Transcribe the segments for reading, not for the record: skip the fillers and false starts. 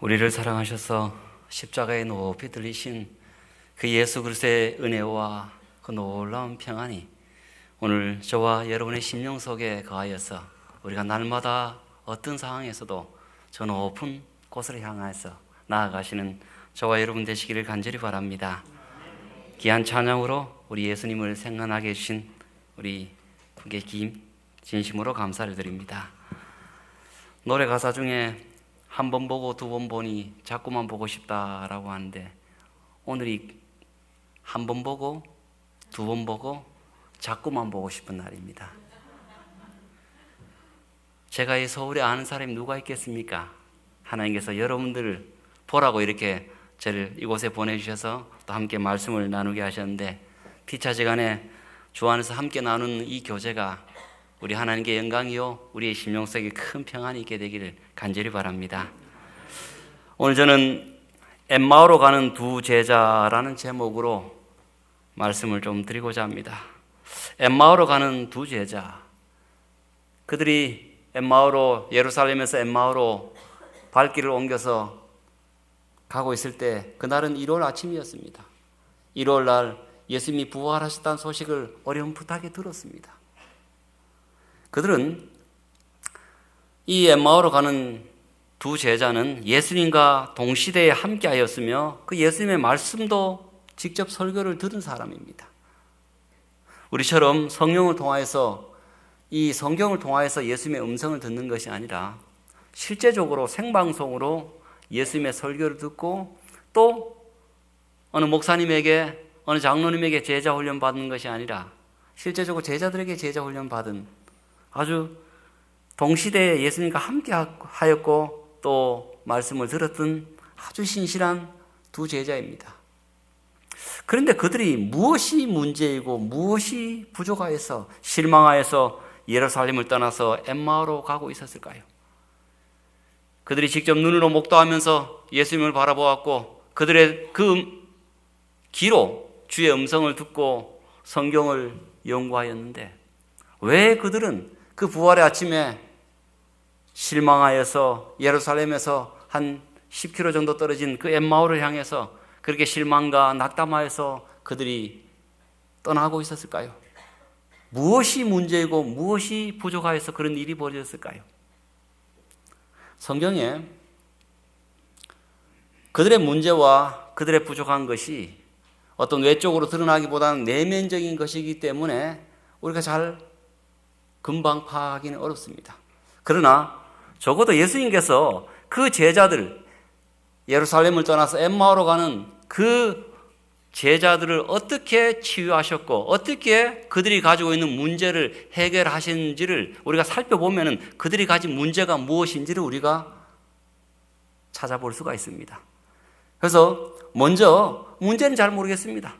우리를 사랑하셔서 십자가에 높이 들리신 그 예수 그리스도의 은혜와 그 놀라운 평안이 오늘 저와 여러분의 심령 속에 거하여서 우리가 날마다 어떤 상황에서도 저 높은 곳을 향해서 나아가시는 저와 여러분 되시기를 간절히 바랍니다. 귀한 찬양으로 우리 예수님을 생각나게 해주신 우리 부계김 진심으로 감사를 드립니다. 노래 가사 중에 한 번 보고 두 번 보니 자꾸만 보고 싶다라고 하는데, 오늘이 한 번 보고 두 번 보고 자꾸만 보고 싶은 날입니다. 제가 이 서울에 아는 사람이 누가 있겠습니까? 하나님께서 여러분들을 보라고 이렇게 저를 이곳에 보내주셔서 또 함께 말씀을 나누게 하셨는데, 피차지간에 주 안에서 함께 나누는 이 교제가 우리 하나님께 영광이요 우리의 심령 속에 큰 평안이 있게 되기를 간절히 바랍니다. 오늘 저는 엠마오로 가는 두 제자라는 제목으로 말씀을 좀 드리고자 합니다. 엠마오로 가는 두 제자, 그들이 예루살렘에서 엠마오로 발길을 옮겨서 가고 있을 때, 그날은 1월 아침이었습니다. 1월 날 예수님이 부활하셨다는 소식을 어렴풋하게 들었습니다. 그들은 이 엠마오로 가는 두 제자는 예수님과 동시대에 함께하였으며 그 예수님의 말씀도 직접 설교를 들은 사람입니다. 우리처럼 성경을 통하여서 예수님의 음성을 듣는 것이 아니라 실제적으로 생방송으로 예수님의 설교를 듣고, 또 어느 목사님에게, 어느 장로님에게 제자 훈련 받는 것이 아니라 실제적으로 제자들에게 제자 훈련 받은, 아주 동시대에 예수님과 함께 하였고 또 말씀을 들었던 아주 신실한 두 제자입니다. 그런데 그들이 무엇이 문제이고 무엇이 부족하여서 실망하여서 예루살렘을 떠나서 엠마오로 가고 있었을까요? 그들이 직접 눈으로 목도하면서 예수님을 바라보았고, 그들의 그 귀로 주의 음성을 듣고 성경을 연구하였는데, 왜 그들은 그 부활의 아침에 실망하여서 예루살렘에서 한 10km 정도 떨어진 그 엠마오를 향해서 그렇게 실망과 낙담하여서 그들이 떠나고 있었을까요? 무엇이 문제이고 무엇이 부족하여서 그런 일이 벌어졌을까요? 성경에 그들의 문제와 그들의 부족한 것이 어떤 외적으로 드러나기보다는 내면적인 것이기 때문에 우리가 금방 파악하기는 어렵습니다. 그러나 적어도 예수님께서 그 제자들, 예루살렘을 떠나서 엠마오로 가는 그 제자들을 어떻게 치유하셨고 어떻게 그들이 가지고 있는 문제를 해결하셨는지를 우리가 살펴보면 그들이 가진 문제가 무엇인지를 우리가 찾아볼 수가 있습니다. 그래서 먼저 문제는 잘 모르겠습니다.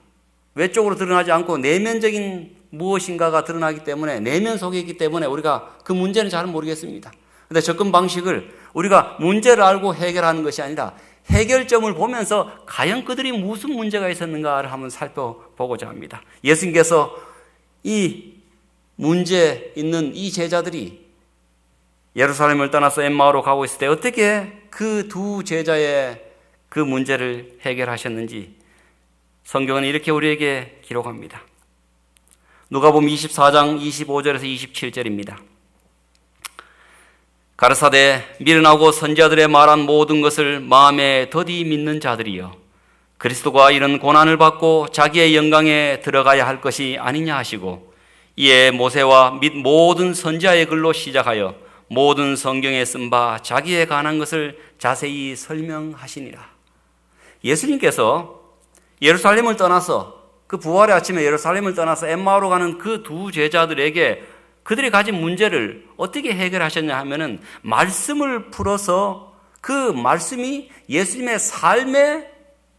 외적으로 드러나지 않고 내면적인 무엇인가가 드러나기 때문에, 내면 속에 있기 때문에 우리가 그 문제는 잘 모르겠습니다. 그런데 접근 방식을 우리가 문제를 알고 해결하는 것이 아니라 해결점을 보면서 과연 그들이 무슨 문제가 있었는가를 한번 살펴보고자 합니다. 예수님께서 이 문제 있는 이 제자들이 예루살렘을 떠나서 엠마오로 가고 있을 때 어떻게 그 두 제자의 그 문제를 해결하셨는지 성경은 이렇게 우리에게 기록합니다. 누가복음 24장 25절에서 27절입니다. 가르사대 미련하고 선지자들의 말한 모든 것을 마음에 더디 믿는 자들이여, 그리스도가 이런 고난을 받고 자기의 영광에 들어가야 할 것이 아니냐 하시고, 이에 모세와 및 모든 선지자의 글로 시작하여 모든 성경에 쓴 바 자기에 관한 것을 자세히 설명하시니라. 예수님께서 예루살렘을 떠나서, 그 부활의 아침에 예루살렘을 떠나서 엠마오로 가는 그 두 제자들에게 그들이 가진 문제를 어떻게 해결하셨냐 하면은 말씀을 풀어서 그 말씀이 예수님의 삶에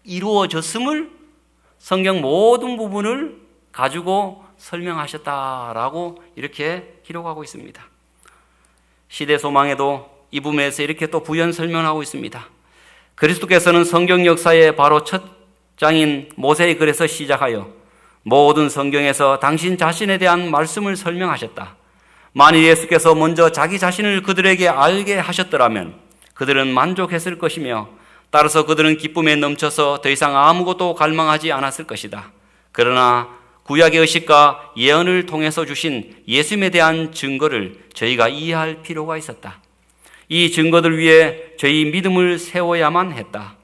이루어졌음을 성경 모든 부분을 가지고 설명하셨다라고 이렇게 기록하고 있습니다. 시대소망에도 이 부분에서 이렇게 또 부연 설명하고 있습니다. 그리스도께서는 성경 역사의 바로 첫 장인 모세의 글에서 시작하여 모든 성경에서 당신 자신에 대한 말씀을 설명하셨다. 만일 예수께서 먼저 자기 자신을 그들에게 알게 하셨더라면 그들은 만족했을 것이며 따라서 그들은 기쁨에 넘쳐서 더 이상 아무것도 갈망하지 않았을 것이다. 그러나 구약의 의식과 예언을 통해서 주신 예수님에 대한 증거를 저희가 이해할 필요가 있었다. 이 증거들 위에 저희 믿음을 세워야만 했다.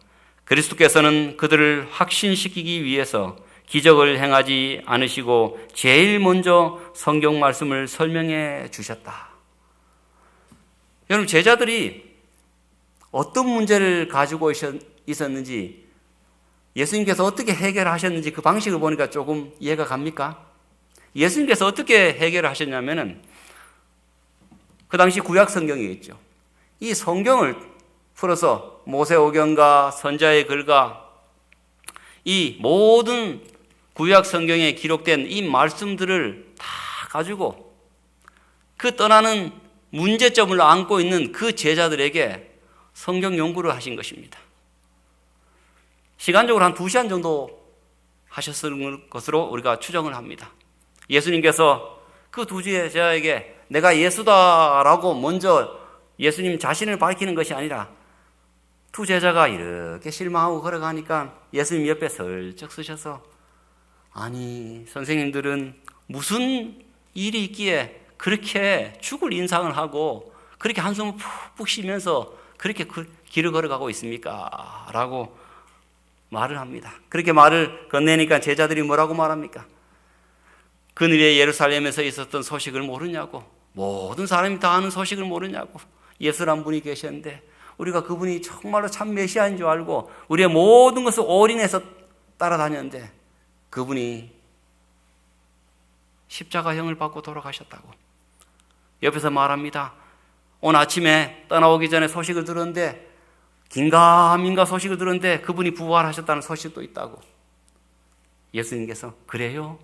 그리스도께서는 그들을 확신시키기 위해서 기적을 행하지 않으시고 제일 먼저 성경 말씀을 설명해 주셨다. 여러분, 제자들이 어떤 문제를 가지고 있었는지, 예수님께서 어떻게 해결하셨는지 그 방식을 보니까 조금 이해가 갑니까? 예수님께서 어떻게 해결하셨냐면은 그 당시 구약 성경이 있죠. 이 성경을 풀어서 모세오경과 선자의 글과 이 모든 구약 성경에 기록된 이 말씀들을 다 가지고 그 떠나는 문제점을 안고 있는 그 제자들에게 성경 연구를 하신 것입니다. 시간적으로 한 2시간 정도 하셨을 것으로 우리가 추정을 합니다. 예수님께서 그 두 제자에게 내가 예수다라고 먼저 예수님 자신을 밝히는 것이 아니라 두 제자가 이렇게 실망하고 걸어가니까 예수님 옆에 슬쩍 서셔서 아니, 선생님들은 무슨 일이 있기에 그렇게 죽을 인상을 하고 그렇게 한숨을 푹푹 쉬면서 그렇게 길을 걸어가고 있습니까? 라고 말을 합니다. 그렇게 말을 건네니까 제자들이 뭐라고 말합니까? 그늘에 예루살렘에서 있었던 소식을 모르냐고, 모든 사람이 다 아는 소식을 모르냐고. 예수란 분이 계셨는데 우리가 그분이 정말로 참 메시아인 줄 알고 우리의 모든 것을 올인해서 따라다녔는데 그분이 십자가형을 받고 돌아가셨다고. 옆에서 말합니다. 오늘 아침에 떠나오기 전에 소식을 들었는데 긴가민가 소식을 들었는데 그분이 부활하셨다는 소식도 있다고. 예수님께서 그래요?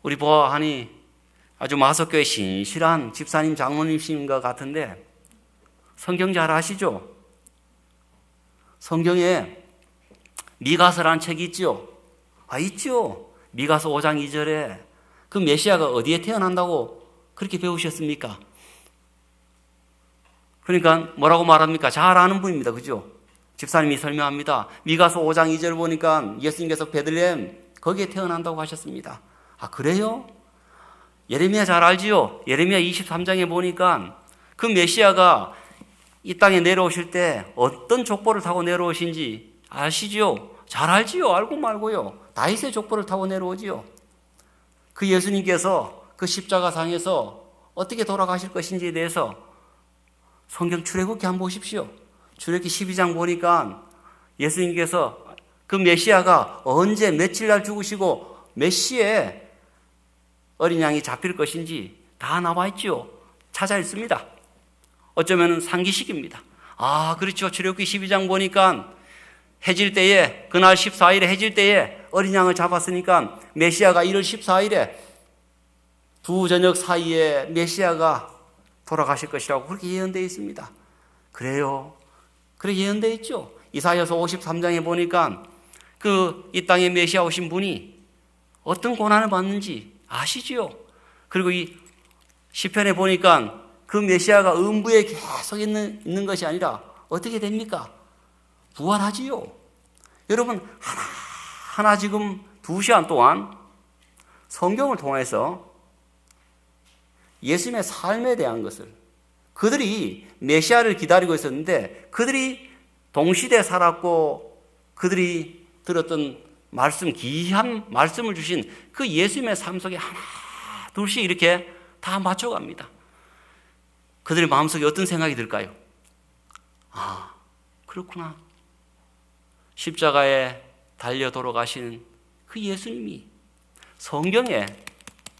우리 보아하니 아주 마석교회 신실한 집사님 장로님이신 것 같은데 성경 잘 아시죠? 성경에 미가서라는 책이 있죠? 있죠. 미가서 5장 2절에 그 메시아가 어디에 태어난다고 그렇게 배우셨습니까? 그러니까 뭐라고 말합니까? 잘 아는 분입니다. 그죠? 집사님이 설명합니다. 미가서 5장 2절 보니까 예수님께서 베들레헴 거기에 태어난다고 하셨습니다. 그래요? 예레미야 잘 알지요? 예레미야 23장에 보니까 그 메시아가 이 땅에 내려오실 때 어떤 족보를 타고 내려오신지 아시죠? 잘 알지요? 알고 말고요. 다윗의 족보를 타고 내려오지요. 그 예수님께서 그 십자가상에서 어떻게 돌아가실 것인지에 대해서 성경 출애굽기 한번 보십시오. 출애굽기 12장 보니까 예수님께서 그 메시아가 언제 며칠 날 죽으시고 몇 시에 어린 양이 잡힐 것인지 다 나와 있죠. 찾아 있습니다. 어쩌면 상기식입니다. 그렇죠. 출애굽기 12장 보니까 해질 때에, 그날 14일에 해질 때에 어린 양을 잡았으니까 메시아가 1월 14일에 두 저녁 사이에 메시아가 돌아가실 것이라고 그렇게 예언되어 있습니다. 그래요. 그렇게 예언되어 있죠. 이사야서 53장에 보니까 이 땅에 메시아 오신 분이 어떤 고난을 받는지 아시지요? 그리고 이 시편에 보니까 그 메시아가 음부에 계속 있는 것이 아니라 어떻게 됩니까? 부활하지요. 여러분, 하나 지금 2시간 동안 성경을 통해서 예수님의 삶에 대한 것을, 그들이 메시아를 기다리고 있었는데 그들이 동시대에 살았고 그들이 들었던 말씀, 귀한 말씀을 주신 그 예수님의 삶 속에 하나 둘씩 이렇게 다 맞춰갑니다. 그들의 마음속에 어떤 생각이 들까요? 그렇구나. 십자가에 달려 돌아가신 그 예수님이 성경에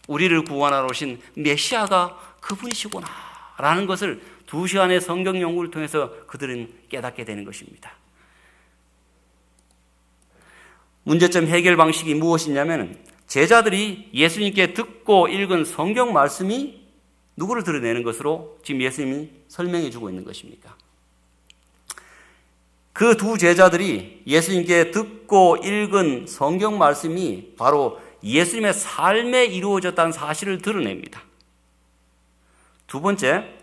우리를 구원하러 오신 메시아가 그분이시구나 라는 것을 2시간의 성경 연구를 통해서 그들은 깨닫게 되는 것입니다. 문제점 해결 방식이 무엇이냐면 제자들이 예수님께 듣고 읽은 성경 말씀이 누구를 드러내는 것으로 지금 예수님이 설명해 주고 있는 것입니까? 그 두 제자들이 예수님께 듣고 읽은 성경 말씀이 바로 예수님의 삶에 이루어졌다는 사실을 드러냅니다. 두 번째,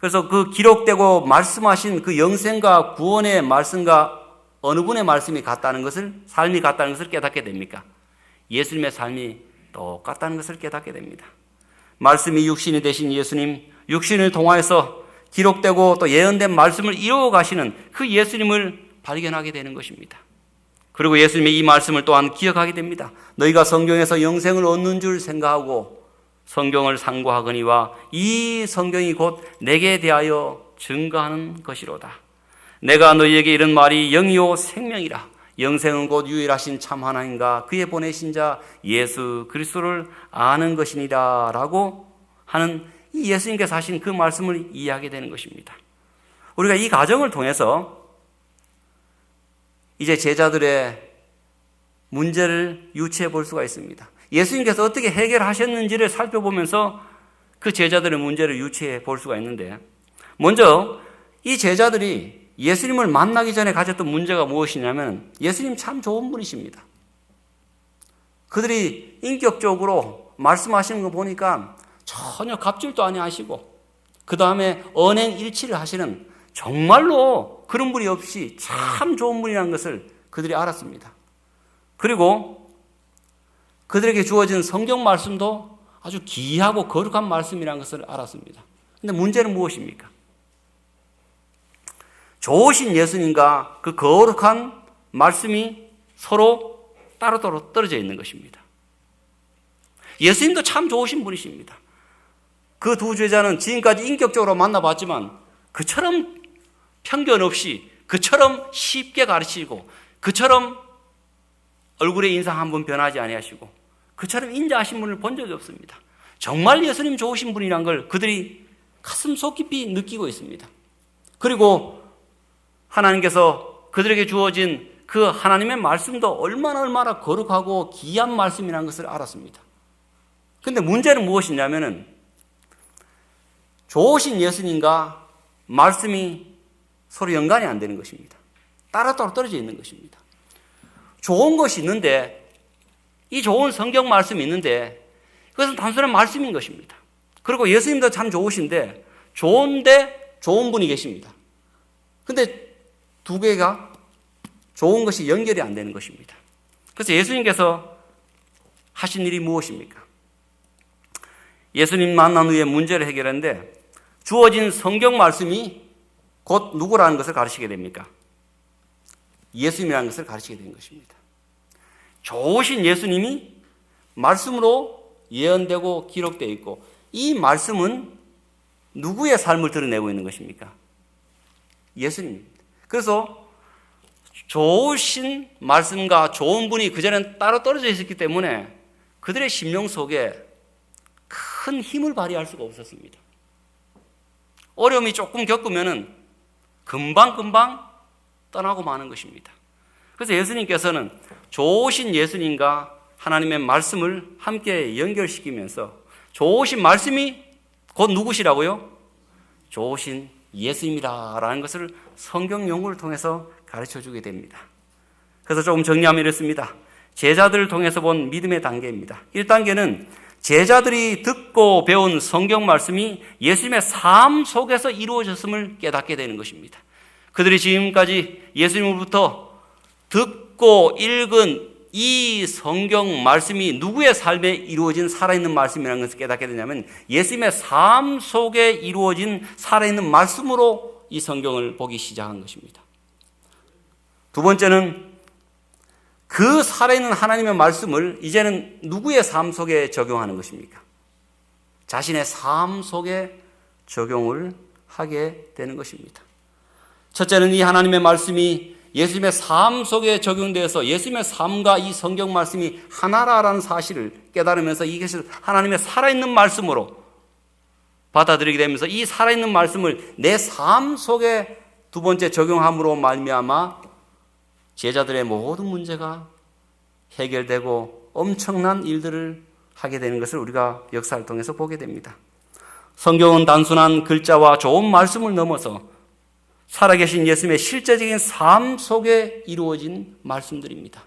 그래서 그 기록되고 말씀하신 그 영생과 구원의 말씀과 어느 분의 말씀이 같다는 것을, 삶이 같다는 것을 깨닫게 됩니까? 예수님의 삶이 똑같다는 것을 깨닫게 됩니다. 말씀이 육신이 되신 예수님, 육신을 통하여서 기록되고 또 예언된 말씀을 이루어 가시는 그 예수님을 발견하게 되는 것입니다. 그리고 예수님의 이 말씀을 또한 기억하게 됩니다. 너희가 성경에서 영생을 얻는 줄 생각하고 성경을 상고하거니와 이 성경이 곧 내게 대하여 증거하는 것이로다. 내가 너희에게 이런 말이 영이요 생명이라. 영생은 곧 유일하신 참 하나님과 그의 보내신 자 예수 그리스도를 아는 것이니라 라고 하는 이 예수님께서 하신 그 말씀을 이해하게 되는 것입니다. 우리가 이 과정을 통해서 이제 제자들의 문제를 유추해 볼 수가 있습니다. 예수님께서 어떻게 해결하셨는지를 살펴보면서 그 제자들의 문제를 유추해 볼 수가 있는데, 먼저 이 제자들이 예수님을 만나기 전에 가졌던 문제가 무엇이냐면 예수님 참 좋은 분이십니다. 그들이 인격적으로 말씀하시는 거 보니까 전혀 갑질도 아니하시고 그 다음에 언행일치를 하시는 정말로 그런 분이 없이 참 좋은 분이라는 것을 그들이 알았습니다. 그리고 그들에게 주어진 성경 말씀도 아주 귀하고 거룩한 말씀이라는 것을 알았습니다. 그런데 문제는 무엇입니까? 좋으신 예수님과 그 거룩한 말씀이 서로 따로따로 떨어져 있는 것입니다. 예수님도 참 좋으신 분이십니다. 그 두 제자는 지금까지 인격적으로 만나봤지만 그처럼 편견 없이, 그처럼 쉽게 가르치고, 그처럼 얼굴의 인상 한 번 변하지 아니하시고, 그처럼 인자하신 분을 본 적이 없습니다. 정말 예수님 좋으신 분이란 걸 그들이 가슴 속 깊이 느끼고 있습니다. 그리고 하나님께서 그들에게 주어진 그 하나님의 말씀도 얼마나 거룩하고 귀한 말씀이라는 것을 알았습니다. 그런데 문제는 무엇이냐면은 좋으신 예수님과 말씀이 서로 연관이 안 되는 것입니다. 따로따로 떨어져 있는 것입니다. 좋은 것이 있는데, 이 좋은 성경 말씀이 있는데 그것은 단순한 말씀인 것입니다. 그리고 예수님도 참 좋으신데 좋은데 좋은 분이 계십니다. 그런데 두 개가 좋은 것이 연결이 안 되는 것입니다. 그래서 예수님께서 하신 일이 무엇입니까? 예수님 만난 후에 문제를 해결했는데 주어진 성경 말씀이 곧 누구라는 것을 가르치게 됩니까? 예수님이라는 것을 가르치게 된 것입니다. 좋으신 예수님이 말씀으로 예언되고 기록되어 있고, 이 말씀은 누구의 삶을 드러내고 있는 것입니까? 예수님입니다. 그래서 좋으신 말씀과 좋은 분이 그전엔 따로 떨어져 있었기 때문에 그들의 심령 속에 큰 힘을 발휘할 수가 없었습니다. 어려움이 조금 겪으면은 금방 떠나고 마는 것입니다. 그래서 예수님께서는 좋으신 예수님과 하나님의 말씀을 함께 연결시키면서 좋으신 말씀이 곧 누구시라고요? 좋으신 예수님이라는 것을 성경 연구를 통해서 가르쳐주게 됩니다. 그래서 조금 정리하면 이렇습니다. 제자들을 통해서 본 믿음의 단계입니다. 1단계는 제자들이 듣고 배운 성경 말씀이 예수님의 삶 속에서 이루어졌음을 깨닫게 되는 것입니다. 그들이 지금까지 예수님으로부터 듣고 읽은 이 성경 말씀이 누구의 삶에 이루어진 살아있는 말씀이라는 것을 깨닫게 되냐면 예수님의 삶 속에 이루어진 살아있는 말씀으로 이 성경을 보기 시작한 것입니다. 두 번째는 그 살아있는 하나님의 말씀을 이제는 누구의 삶 속에 적용하는 것입니까? 자신의 삶 속에 적용을 하게 되는 것입니다. 첫째는 이 하나님의 말씀이 예수님의 삶 속에 적용되어서 예수님의 삶과 이 성경 말씀이 하나라는 사실을 깨달으면서 이것을 하나님의 살아있는 말씀으로 받아들이게 되면서 이 살아있는 말씀을 내 삶 속에 두 번째 적용함으로 말미암아 제자들의 모든 문제가 해결되고 엄청난 일들을 하게 되는 것을 우리가 역사를 통해서 보게 됩니다. 성경은 단순한 글자와 좋은 말씀을 넘어서 살아계신 예수님의 실제적인 삶 속에 이루어진 말씀들입니다.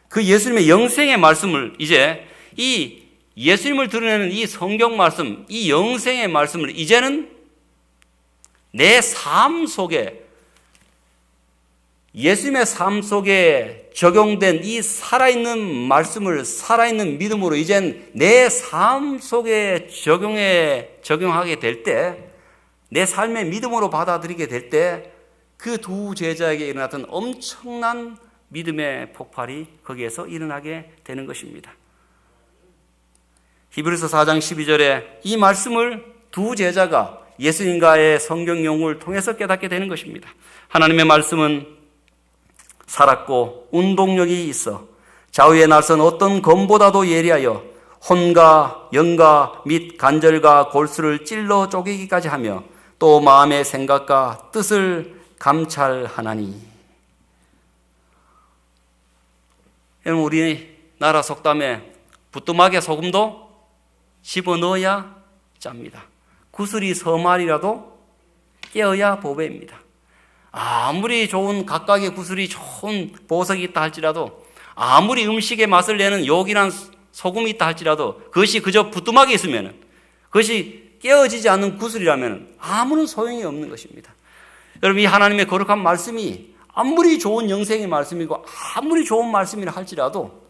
그 예수님의 영생의 말씀을 이제 이 예수님을 드러내는 이 성경 말씀, 이 영생의 말씀을 이제는 내 삶 속에, 예수님의 삶 속에 적용된 이 살아있는 말씀을 살아있는 믿음으로 이젠 내 삶 속에 적용하게 될 때, 내 삶의 믿음으로 받아들이게 될 때 그 두 제자에게 일어났던 엄청난 믿음의 폭발이 거기에서 일어나게 되는 것입니다. 히브리서 4장 12절에 이 말씀을 두 제자가 예수님과의 성경 연구를 통해서 깨닫게 되는 것입니다. 하나님의 말씀은 살았고 운동력이 있어 좌우에 날선 어떤 검보다도 예리하여 혼과 영과 및 간절과 골수를 찔러 쪼개기까지 하며 또 마음의 생각과 뜻을 감찰하나니. 여러분, 우리나라 속담에 부뚜막에 소금도 집어넣어야 짭니다. 구슬이 서말이라도 깨어야 보배입니다. 아무리 좋은 각각의 구슬이 좋은 보석이 있다 할지라도, 아무리 음식의 맛을 내는 요긴한 소금이 있다 할지라도 그것이 그저 부뚜막에 있으면, 그것이 깨어지지 않는 구슬이라면 아무런 소용이 없는 것입니다. 여러분, 이 하나님의 거룩한 말씀이 아무리 좋은 영생의 말씀이고 아무리 좋은 말씀이라 할지라도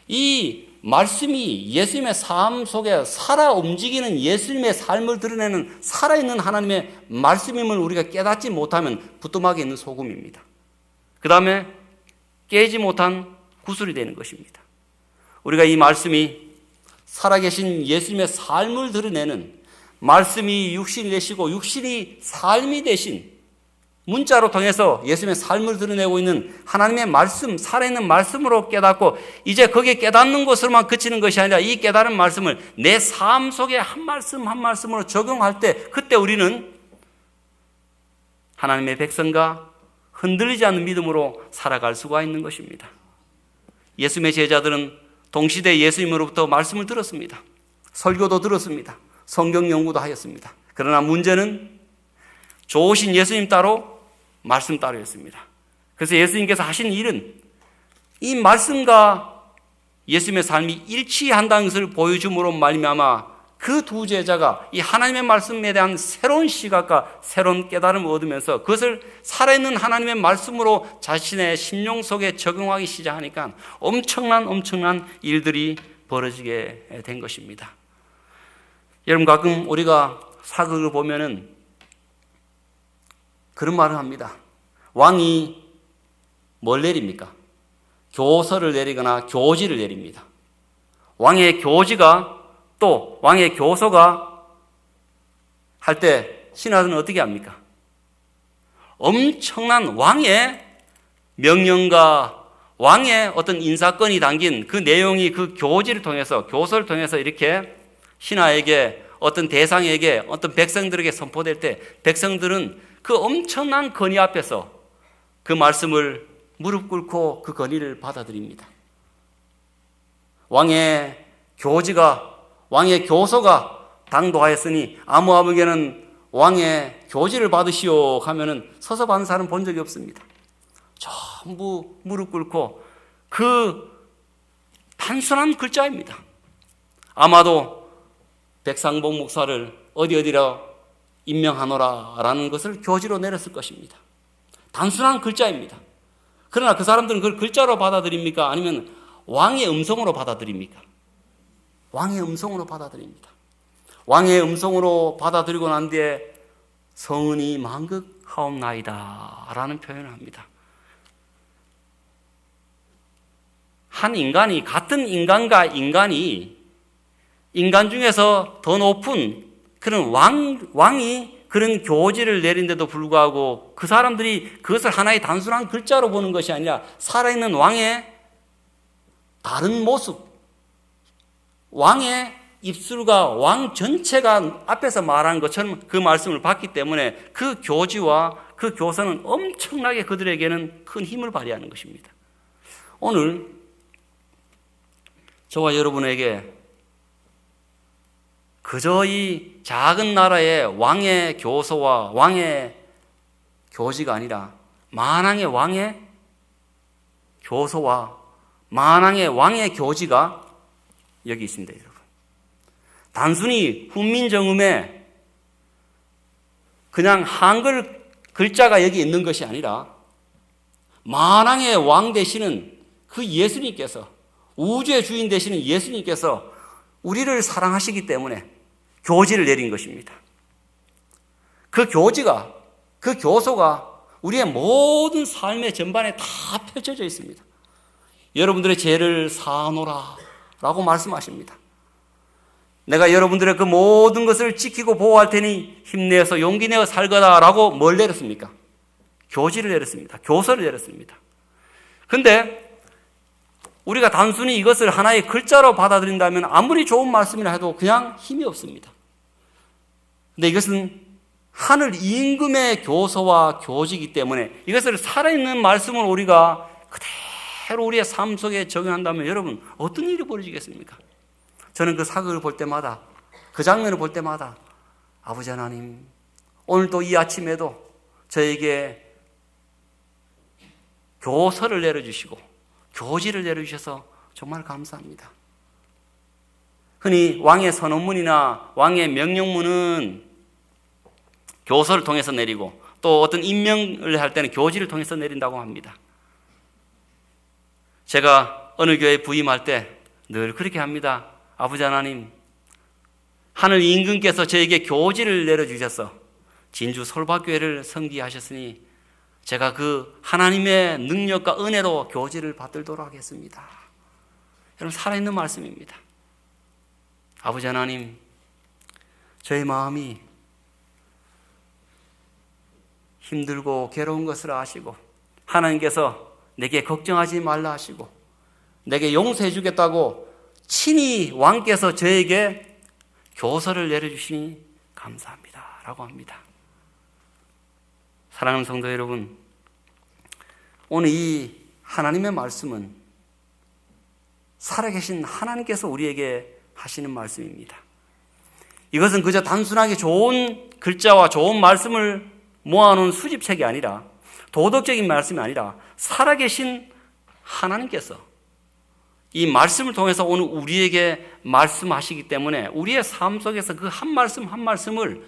이 말씀이 예수님의 삶 속에 살아 움직이는 예수님의 삶을 드러내는 살아있는 하나님의 말씀임을 우리가 깨닫지 못하면 부뚜막에 있는 소금입니다. 그 다음에 깨지 못한 구슬이 되는 것입니다. 우리가 이 말씀이 살아계신 예수님의 삶을 드러내는, 말씀이 육신이 되시고 육신이 삶이 되신 문자로 통해서 예수님의 삶을 드러내고 있는 하나님의 말씀, 살아있는 말씀으로 깨닫고 이제 거기에 깨닫는 것으로만 그치는 것이 아니라 이 깨달은 말씀을 내 삶 속에 한 말씀 한 말씀으로 적용할 때, 그때 우리는 하나님의 백성과 흔들리지 않는 믿음으로 살아갈 수가 있는 것입니다. 예수님의 제자들은 동시대 예수님으로부터 말씀을 들었습니다. 설교도 들었습니다. 성경 연구도 하였습니다. 그러나 문제는 좋으신 예수님 따로 말씀 따로였습니다. 그래서 예수님께서 하신 일은 이 말씀과 예수님의 삶이 일치한다는 것을 보여줌으로 말미암아 그 두 제자가 이 하나님의 말씀에 대한 새로운 시각과 새로운 깨달음을 얻으면서 그것을 살아있는 하나님의 말씀으로 자신의 심령 속에 적용하기 시작하니까 엄청난 일들이 벌어지게 된 것입니다. 여러분, 가끔 우리가 사극을 보면은 그런 말을 합니다. 왕이 뭘 내립니까? 교서를 내리거나 교지를 내립니다. 왕의 교지가 또 왕의 교서가 할 때 신하들은 어떻게 합니까? 엄청난 왕의 명령과 왕의 어떤 인사권이 담긴 그 내용이 그 교지를 통해서, 교서를 통해서 이렇게 신하에게, 어떤 대상에게, 어떤 백성들에게 선포될 때 백성들은 그 엄청난 건의 앞에서 그 말씀을 무릎 꿇고 그 건의를 받아들입니다. 왕의 교지가, 왕의 교서가 당도하였으니 아무에게는 왕의 교지를 받으시오 하면은 서서 받는 사람은 본 적이 없습니다. 전부 무릎 꿇고 그 단순한 글자입니다. 아마도 백상봉 목사를 어디라 임명하노라라는 것을 교지로 내렸을 것입니다. 단순한 글자입니다. 그러나 그 사람들은 그걸 글자로 받아들입니까? 아니면 왕의 음성으로 받아들입니까? 왕의 음성으로 받아들입니다. 왕의 음성으로 받아들이고 난 뒤에 성은이 만극하옵나이다 라는 표현을 합니다. 한 인간이, 같은 인간과 인간이 인간 중에서 더 높은 그런 왕이 그런 교지를 내린데도 불구하고 그 사람들이 그것을 하나의 단순한 글자로 보는 것이 아니라 살아있는 왕의 다른 모습, 왕의 입술과 왕 전체가 앞에서 말한 것처럼 그 말씀을 받기 때문에 그 교지와 그 교서는 엄청나게 그들에게는 큰 힘을 발휘하는 것입니다. 오늘 저와 여러분에게 그저 이 작은 나라의 왕의 교서와 왕의 교지가 아니라 만왕의 왕의 교서와 만왕의 왕의 교지가 여기 있습니다, 여러분. 단순히 훈민정음의 그냥 한글 글자가 여기 있는 것이 아니라 만왕의 왕 되시는 그 예수님께서, 우주의 주인 되시는 예수님께서 우리를 사랑하시기 때문에 교지를 내린 것입니다. 그 교지가, 그 교소가 우리의 모든 삶의 전반에 다 펼쳐져 있습니다. 여러분들의 죄를 사하노라 라고 말씀하십니다. 내가 여러분들의 그 모든 것을 지키고 보호할 테니 힘내서 용기 내어 살거라 라고 뭘 내렸습니까? 교지를 내렸습니다. 교서를 내렸습니다. 근데 우리가 단순히 이것을 하나의 글자로 받아들인다면 아무리 좋은 말씀이라 해도 그냥 힘이 없습니다. 근데 이것은 하늘 임금의 교서와 교지이기 때문에 이것을 살아있는 말씀을 우리가 그대로 우리의 삶 속에 적용한다면 여러분 어떤 일이 벌어지겠습니까? 저는 그 사극을 볼 때마다, 그 장면을 볼 때마다 아버지 하나님, 오늘도 이 아침에도 저에게 교서를 내려주시고 교지를 내려주셔서 정말 감사합니다. 흔히 왕의 선언문이나 왕의 명령문은 교서를 통해서 내리고 또 어떤 임명을 할 때는 교지를 통해서 내린다고 합니다. 제가 어느 교회에 부임할 때 늘 그렇게 합니다. 아버지 하나님, 하늘 임금께서 저에게 교지를 내려주셔서 진주 솔밭교회를 섬기하셨으니 제가 그 하나님의 능력과 은혜로 교지를 받들도록 하겠습니다. 여러분, 살아있는 말씀입니다. 아버지 하나님, 저의 마음이 힘들고 괴로운 것을 아시고 하나님께서 내게 걱정하지 말라 하시고 내게 용서해 주겠다고 친히 왕께서 저에게 교서를 내려주시니 감사합니다 라고 합니다. 사랑하는 성도 여러분, 오늘 이 하나님의 말씀은 살아계신 하나님께서 우리에게 하시는 말씀입니다. 이것은 그저 단순하게 좋은 글자와 좋은 말씀을 모아놓은 수집책이 아니라, 도덕적인 말씀이 아니라 살아계신 하나님께서 이 말씀을 통해서 오늘 우리에게 말씀하시기 때문에 우리의 삶 속에서 그 한 말씀 한 말씀을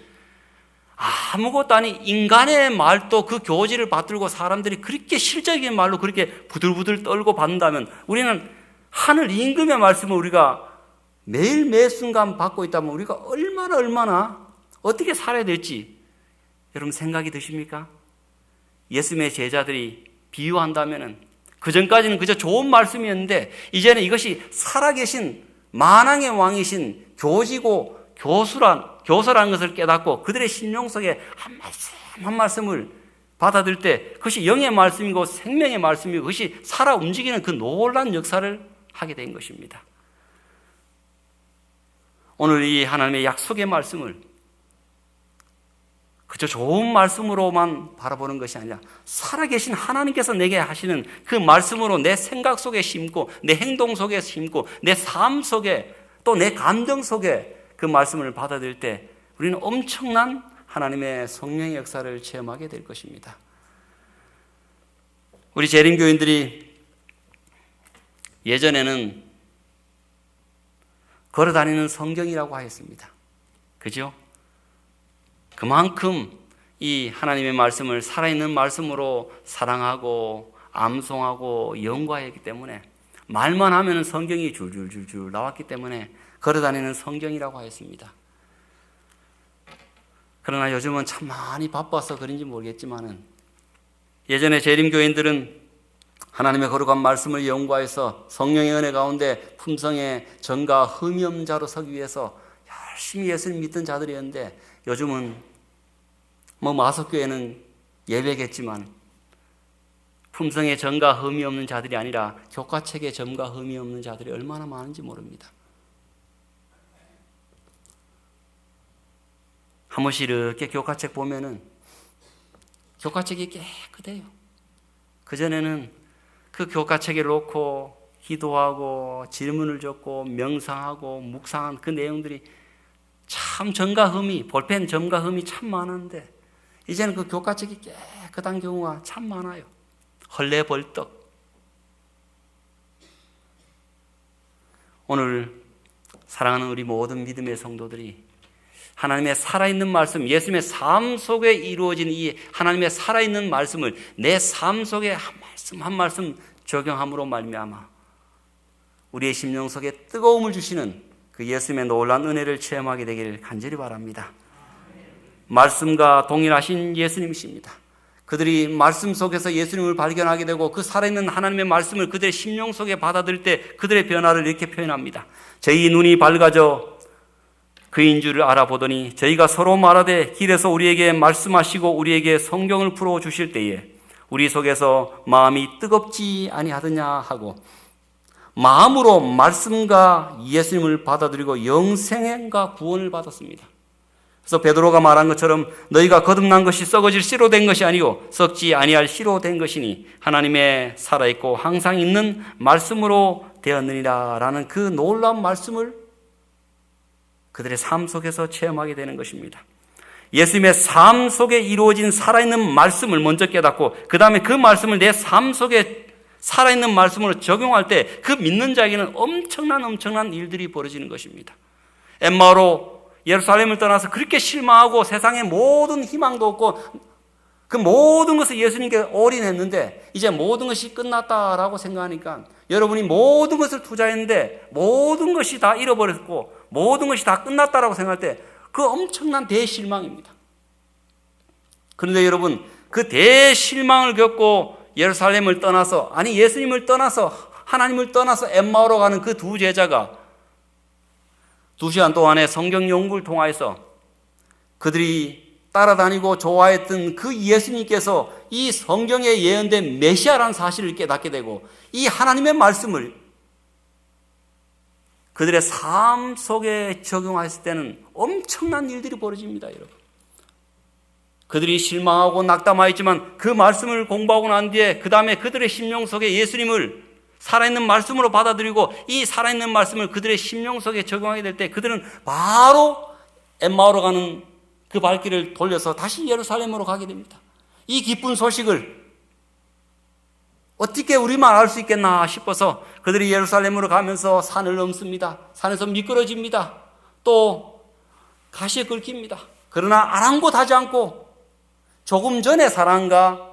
아무것도 아닌 인간의 말도 그 교지를 받들고 사람들이 그렇게 실적인 말로 그렇게 부들부들 떨고 받는다면 우리는 하늘 임금의 말씀을 우리가 매일 매 순간 받고 있다면 우리가 얼마나 어떻게 살아야 될지 여러분 생각이 드십니까? 예수님의 제자들이 비유한다면은 그전까지는 그저 좋은 말씀이었는데 이제는 이것이 살아계신 만왕의 왕이신 교지고 교서라는 것을 깨닫고 그들의 심령 속에 한 말씀 한 말씀을 받아들일 때 그것이 영의 말씀이고 생명의 말씀이고 그것이 살아 움직이는 그 놀라운 역사를 하게 된 것입니다. 오늘 이 하나님의 약속의 말씀을 그저 좋은 말씀으로만 바라보는 것이 아니라 살아계신 하나님께서 내게 하시는 그 말씀으로 내 생각 속에 심고 내 행동 속에 심고 내 삶 속에 또 내 감정 속에 그 말씀을 받아들일 때 우리는 엄청난 하나님의 성령의 역사를 체험하게 될 것입니다. 우리 재림교인들이 예전에는 걸어다니는 성경이라고 하였습니다. 그죠? 그만큼 이 하나님의 말씀을 살아있는 말씀으로 사랑하고 암송하고 연구하였기 때문에 말만 하면 성경이 줄줄줄줄 나왔기 때문에 걸어다니는 성경이라고 하였습니다. 그러나 요즘은 참 많이 바빠서 그런지 모르겠지만은 예전에 재림교인들은 하나님의 거룩한 말씀을 연구하여서 성령의 은혜 가운데 품성의 정과 흠이 없는 자로 서기 위해서 열심히 예수를 믿던 자들이었는데 요즘은 마석교회는 예배겠지만 품성의 점과 흠이 없는 자들이 아니라 교과책의 점과 흠이 없는 자들이 얼마나 많은지 모릅니다. 한 번씩 이렇게 교과책 보면은 교과책이 깨끗해요. 그전에는 그 교과책에 놓고 기도하고 질문을 적고 명상하고 묵상한 그 내용들이 참 점과 흠이, 볼펜 점과 흠이 참 많은데 이제는 그 교과책이 깨끗한 경우가 참 많아요. 헐레벌떡. 오늘 사랑하는 우리 모든 믿음의 성도들이 하나님의 살아있는 말씀, 예수님의 삶 속에 이루어진 이 하나님의 살아있는 말씀을 내 삶 속에 한 말씀 한 말씀 적용함으로 말미암아 우리의 심령 속에 뜨거움을 주시는 그 예수님의 놀라운 은혜를 체험하게 되기를 간절히 바랍니다. 말씀과 동일하신 예수님이십니다. 그들이 말씀 속에서 예수님을 발견하게 되고 그 살아있는 하나님의 말씀을 그들의 심령 속에 받아들일 때 그들의 변화를 이렇게 표현합니다. 저희 눈이 밝아져 그인 줄을 알아보더니 저희가 서로 말하되 길에서 우리에게 말씀하시고 우리에게 성경을 풀어주실 때에 우리 속에서 마음이 뜨겁지 아니하더냐 하고 마음으로 말씀과 예수님을 받아들이고 영생과 구원을 받았습니다. 그래서 베드로가 말한 것처럼 너희가 거듭난 것이 썩어질 씨로 된 것이 아니요 썩지 아니할 씨로 된 것이니 하나님의 살아있고 항상 있는 말씀으로 되었느니라 라는 그 놀라운 말씀을 그들의 삶 속에서 체험하게 되는 것입니다. 예수님의 삶 속에 이루어진 살아있는 말씀을 먼저 깨닫고 그 다음에 그 말씀을 내 삶 속에 살아있는 말씀으로 적용할 때 그 믿는 자에게는 엄청난 일들이 벌어지는 것입니다. 엠마오로 예루살렘을 떠나서 그렇게 실망하고 세상에 모든 희망도 없고 그 모든 것을 예수님께 올인했는데 이제 모든 것이 끝났다라고 생각하니까 여러분이 모든 것을 투자했는데 모든 것이 다 잃어버렸고 모든 것이 다 끝났다라고 생각할 때 그 엄청난 대실망입니다. 그런데 여러분 그 대실망을 겪고 예루살렘을 떠나서 아니 예수님을 떠나서 하나님을 떠나서 엠마오로 가는 그 두 제자가 2시간 동안의 성경 연구를 통하여서 그들이 따라다니고 좋아했던 그 예수님께서 이 성경에 예언된 메시아라는 사실을 깨닫게 되고 이 하나님의 말씀을 그들의 삶 속에 적용했을 때는 엄청난 일들이 벌어집니다, 여러분. 그들이 실망하고 낙담하였지만 그 말씀을 공부하고 난 뒤에 그 다음에 그들의 심령 속에 예수님을 살아있는 말씀으로 받아들이고 이 살아있는 말씀을 그들의 심령 속에 적용하게 될 때 그들은 바로 엠마오로 가는 그 발길을 돌려서 다시 예루살렘으로 가게 됩니다. 이 기쁜 소식을 어떻게 우리만 알 수 있겠나 싶어서 그들이 예루살렘으로 가면서 산을 넘습니다. 산에서 미끄러집니다. 또 가시에 긁힙니다. 그러나 아랑곳하지 않고 조금 전의 사람과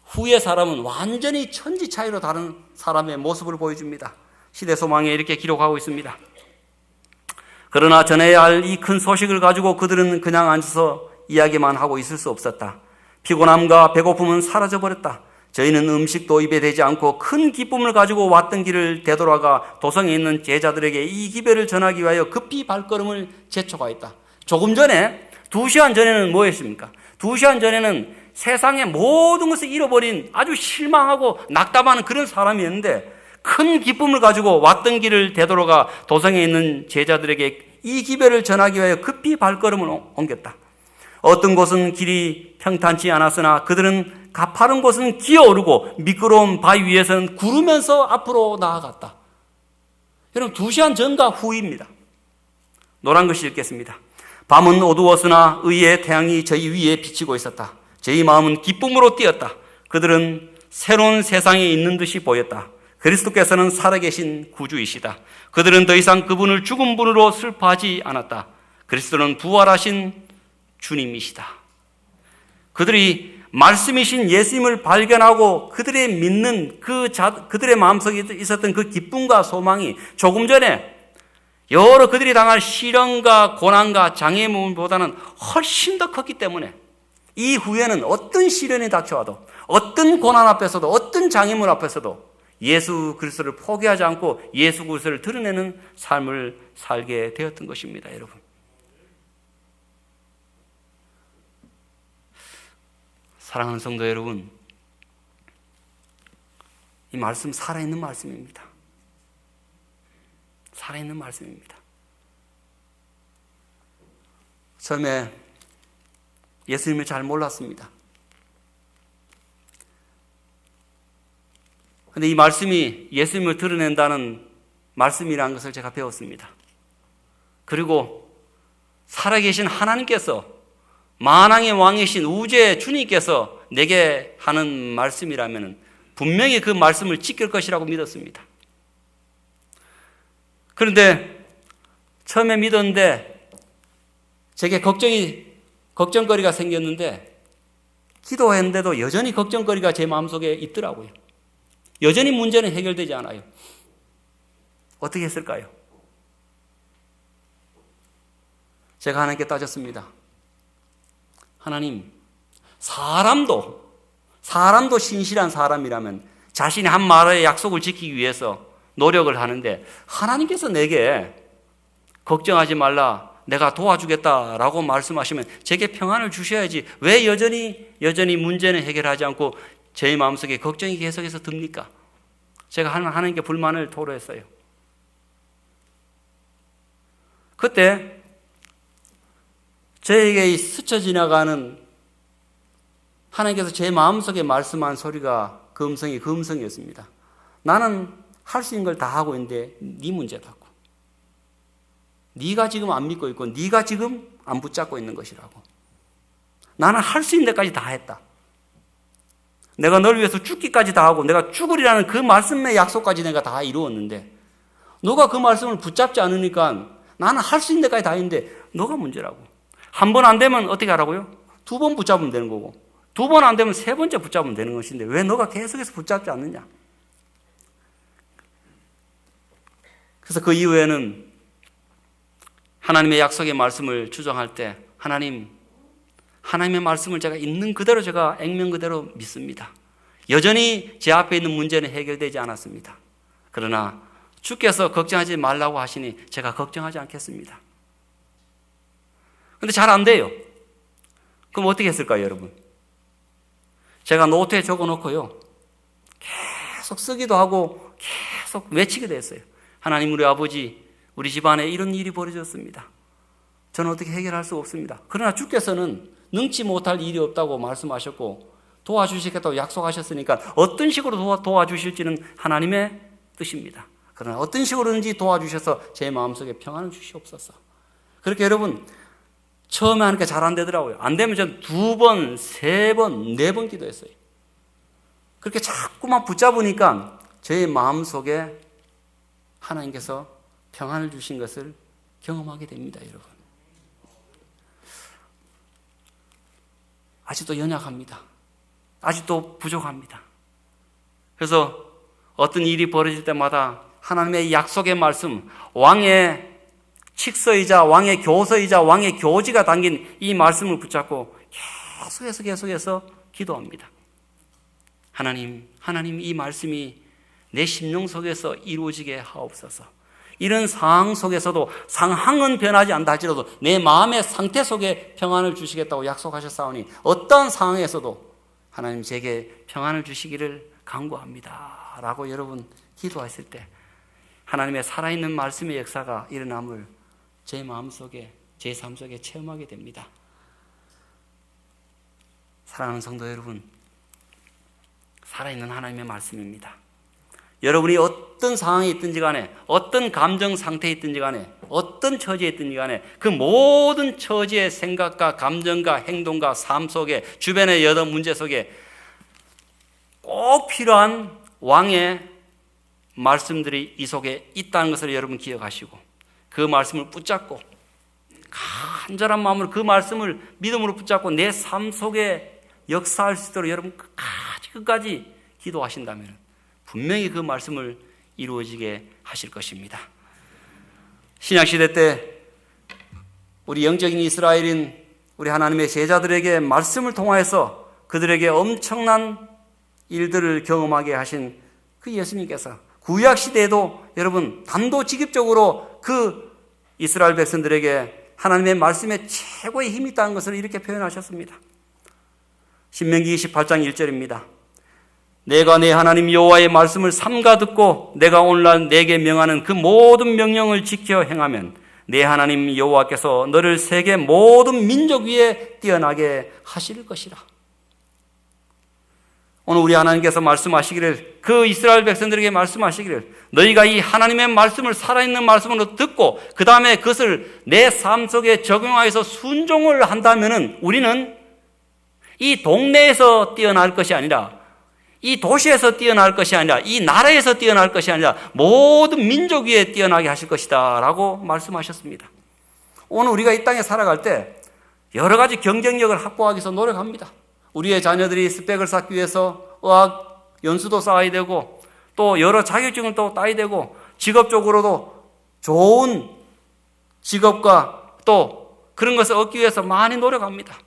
후의 사람은 완전히 천지 차이로 다른 사람의 모습을 보여줍니다. 시대소망에 이렇게 기록하고 있습니다. 그러나 전해야 할 이 큰 소식을 가지고 그들은 그냥 앉아서 이야기만 하고 있을 수 없었다. 피곤함과 배고픔은 사라져버렸다. 저희는 음식도 입에 대지 않고 큰 기쁨을 가지고 왔던 길을 되돌아가 도성에 있는 제자들에게 이 기별을 전하기 위하여 급히 발걸음을 재촉하였다. 조금 전에 2시간 전에는 뭐였습니까? 2시간 전에는 세상의 모든 것을 잃어버린 아주 실망하고 낙담하는 그런 사람이었는데 큰 기쁨을 가지고 왔던 길을 되돌아가 도성에 있는 제자들에게 이 기별을 전하기 위하여 급히 발걸음을 옮겼다. 어떤 곳은 길이 평탄치 않았으나 그들은 가파른 곳은 기어오르고 미끄러운 바위 위에서는 구르면서 앞으로 나아갔다. 여러분 2시간 전과 후입니다. 노란 글씨 읽겠습니다. 밤은 어두웠으나 의의 태양이 저희 위에 비치고 있었다. 저희 마음은 기쁨으로 뛰었다. 그들은 새로운 세상에 있는 듯이 보였다. 그리스도께서는 살아계신 구주이시다. 그들은 더 이상 그분을 죽은 분으로 슬퍼하지 않았다. 그리스도는 부활하신 주님이시다. 그들이 말씀이신 예수님을 발견하고 그들의 믿는 그들의 마음속에 있었던 그 기쁨과 소망이 조금 전에 여러 그들이 당할 시련과 고난과 장애물보다는 훨씬 더 컸기 때문에 이 후에는 어떤 시련이 닥쳐와도 어떤 고난 앞에서도 어떤 장애물 앞에서도 예수 그리스도를 포기하지 않고 예수 그리스도를 드러내는 삶을 살게 되었던 것입니다, 여러분. 사랑하는 성도 여러분, 이 말씀 살아있는 말씀입니다. 살아있는 말씀입니다. 처음에 예수님을 잘 몰랐습니다. 그런데 이 말씀이 예수님을 드러낸다는 말씀이라는 것을 제가 배웠습니다. 그리고 살아계신 하나님께서 만왕의 왕이신 우주의 주님께서 내게 하는 말씀이라면 분명히 그 말씀을 지킬 것이라고 믿었습니다. 그런데 처음에 믿었는데 제게 걱정거리가 생겼는데 기도했는데도 여전히 걱정거리가 제 마음속에 있더라고요. 여전히 문제는 해결되지 않아요. 어떻게 했을까요? 제가 하나님께 따졌습니다. 하나님, 사람도 신실한 사람이라면 자신이 한 말의 약속을 지키기 위해서 노력을 하는데 하나님께서 내게 걱정하지 말라, 내가 도와주겠다라고 말씀하시면 제게 평안을 주셔야지 왜 여전히 문제는 해결하지 않고 제 마음속에 걱정이 계속해서 듭니까? 제가 하나님께 불만을 토로했어요. 그때 저에게 스쳐 지나가는 하나님께서 제 마음속에 말씀한 소리가 그 음성이었습니다. 나는 할 수 있는 걸 다 하고 있는데 네 문제라고. 네가 지금 안 믿고 있고 네가 지금 안 붙잡고 있는 것이라고. 나는 할 수 있는 데까지 다 했다. 내가 널 위해서 죽기까지 다 하고 내가 죽으리라는 그 말씀의 약속까지 내가 다 이루었는데 너가 그 말씀을 붙잡지 않으니까 나는 할 수 있는 데까지 다 했는데 너가 문제라고. 한 번 안 되면 어떻게 하라고요? 2번 붙잡으면 되는 거고 2번 안 되면 3번째 붙잡으면 되는 것인데 왜 너가 계속해서 붙잡지 않느냐. 그래서 그 이후에는 하나님의 약속의 말씀을 주장할 때 하나님의 말씀을 제가 있는 그대로 제가 액면 그대로 믿습니다. 여전히 제 앞에 있는 문제는 해결되지 않았습니다. 그러나 주께서 걱정하지 말라고 하시니 제가 걱정하지 않겠습니다. 그런데 잘 안 돼요. 그럼 어떻게 했을까요, 여러분? 제가 노트에 적어놓고요. 계속 쓰기도 하고 계속 외치기도 했어요. 하나님, 우리 아버지, 우리 집안에 이런 일이 벌어졌습니다. 저는 어떻게 해결할 수 없습니다. 그러나 주께서는 능치 못할 일이 없다고 말씀하셨고 도와주시겠다고 약속하셨으니까 어떤 식으로 도와주실지는 하나님의 뜻입니다. 그러나 어떤 식으로든지 도와주셔서 제 마음속에 평안을 주시옵소서. 그렇게 여러분 처음에 하니까 잘 안 되더라고요. 안 되면 전 2번, 3번, 4번 기도했어요. 그렇게 자꾸만 붙잡으니까 제 마음속에 하나님께서 평안을 주신 것을 경험하게 됩니다, 여러분. 아직도 연약합니다. 아직도 부족합니다. 그래서 어떤 일이 벌어질 때마다 하나님의 약속의 말씀, 왕의 칙서이자 왕의 교서이자 왕의 교지가 담긴 이 말씀을 붙잡고 계속해서 기도합니다. 하나님 이 말씀이 내 심령 속에서 이루어지게 하옵소서. 이런 상황 속에서도 상황은 변하지 않다 할지라도 내 마음의 상태 속에 평안을 주시겠다고 약속하셨사오니 어떤 상황에서도 하나님 제게 평안을 주시기를 간구합니다 라고 여러분 기도하실 때 하나님의 살아있는 말씀의 역사가 일어남을 제 마음속에 제 삶 속에 체험하게 됩니다. 사랑하는 성도 여러분, 살아있는 하나님의 말씀입니다. 여러분이 어떤 상황에 있든지 간에 어떤 감정 상태에 있든지 간에 어떤 처지에 있든지 간에 그 모든 처지의 생각과 감정과 행동과 삶 속에 주변의 여러 문제 속에 꼭 필요한 왕의 말씀들이 이 속에 있다는 것을 여러분 기억하시고 그 말씀을 붙잡고 간절한 마음으로 그 말씀을 믿음으로 붙잡고 내 삶 속에 역사할 수 있도록 여러분 끝까지 기도하신다면 분명히 그 말씀을 이루어지게 하실 것입니다. 신약시대 때 우리 영적인 이스라엘인 우리 하나님의 제자들에게 말씀을 통하여서 그들에게 엄청난 일들을 경험하게 하신 그 예수님께서 구약시대에도 여러분 단도직입적으로 그 이스라엘 백성들에게 하나님의 말씀에 최고의 힘이 있다는 것을 이렇게 표현하셨습니다. 신명기 28장 1절입니다. 내가 내 하나님 여호와의 말씀을 삼가 듣고 내가 오늘날 내게 명하는 그 모든 명령을 지켜 행하면 내 하나님 여호와께서 너를 세계 모든 민족 위에 뛰어나게 하실 것이라. 오늘 우리 하나님께서 말씀하시기를 그 이스라엘 백성들에게 말씀하시기를 너희가 이 하나님의 말씀을 살아있는 말씀으로 듣고 그 다음에 그것을 내 삶 속에 적용하여서 순종을 한다면 우리는 이 동네에서 뛰어날 것이 아니라 이 도시에서 뛰어날 것이 아니라, 이 나라에서 뛰어날 것이 아니라 모든 민족 위에 뛰어나게 하실 것이다 라고 말씀하셨습니다. 오늘 우리가 이 땅에 살아갈 때 여러 가지 경쟁력을 확보하기 위해서 노력합니다. 우리의 자녀들이 스펙을 쌓기 위해서 의학 연수도 쌓아야 되고, 또 여러 자격증을 또 따야 되고, 직업적으로도 좋은 직업과 또 그런 것을 얻기 위해서 많이 노력합니다.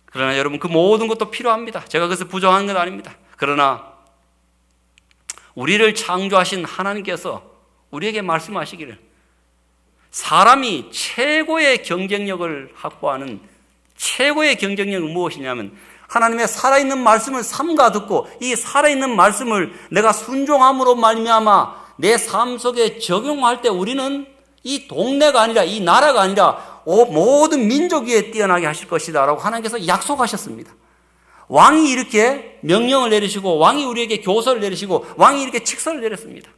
그러나 여러분, 그 모든 것도 필요합니다. 제가 그것을 부정하는 건 아닙니다. 그러나 우리를 창조하신 하나님께서 우리에게 말씀하시기를, 사람이 최고의 경쟁력을 확보하는 최고의 경쟁력은 무엇이냐면, 하나님의 살아있는 말씀을 삼가 듣고 이 살아있는 말씀을 내가 순종함으로 말미암아 내 삶 속에 적용할 때 우리는 이 동네가 아니라, 이 나라가 아니라 모든 민족 위에 뛰어나게 하실 것이다 라고 하나님께서 약속하셨습니다. 왕이 이렇게 명령을 내리시고, 왕이 우리에게 교서를 내리시고, 왕이 이렇게 칙서를 내렸습니다.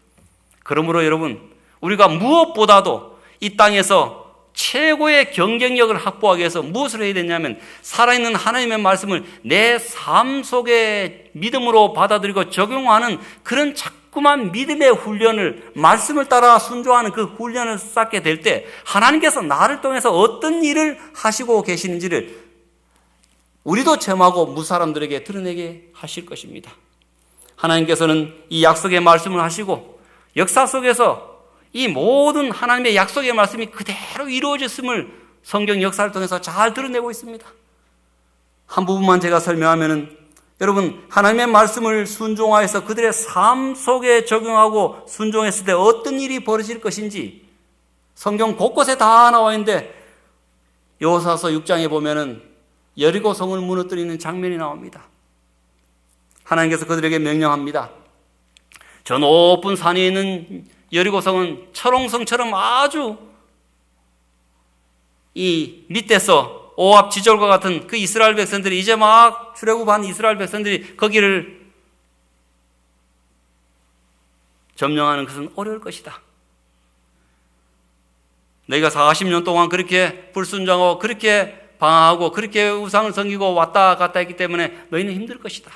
그러므로 여러분, 우리가 무엇보다도 이 땅에서 최고의 경쟁력을 확보하기 위해서 무엇을 해야 되냐면, 살아있는 하나님의 말씀을 내 삶 속에 믿음으로 받아들이고 적용하는 그런 자꾸만 믿음의 훈련을, 말씀을 따라 순종하는 그 훈련을 쌓게 될 때 하나님께서 나를 통해서 어떤 일을 하시고 계시는지를 우리도 체험하고 무사람들에게 드러내게 하실 것입니다. 하나님께서는 이 약속의 말씀을 하시고 역사 속에서 이 모든 하나님의 약속의 말씀이 그대로 이루어졌음을 성경 역사를 통해서 잘 드러내고 있습니다. 한 부분만 제가 설명하면은, 여러분, 하나님의 말씀을 순종하여서 그들의 삶 속에 적용하고 순종했을 때 어떤 일이 벌어질 것인지 성경 곳곳에 다 나와 있는데, 여호수아서 6장에 보면은 여리고 성을 무너뜨리는 장면이 나옵니다. 하나님께서 그들에게 명령합니다. 저 높은 산에 있는 여리고성은 철옹성처럼 아주 이 밑에서 오합 지졸과 같은 그 이스라엘 백성들이, 이제 막 출애굽한 이스라엘 백성들이 거기를 점령하는 것은 어려울 것이다. 너희가 40년 동안 그렇게 불순종하고 그렇게 방황하고 그렇게 우상을 섬기고 왔다 갔다 했기 때문에 너희는 힘들 것이다.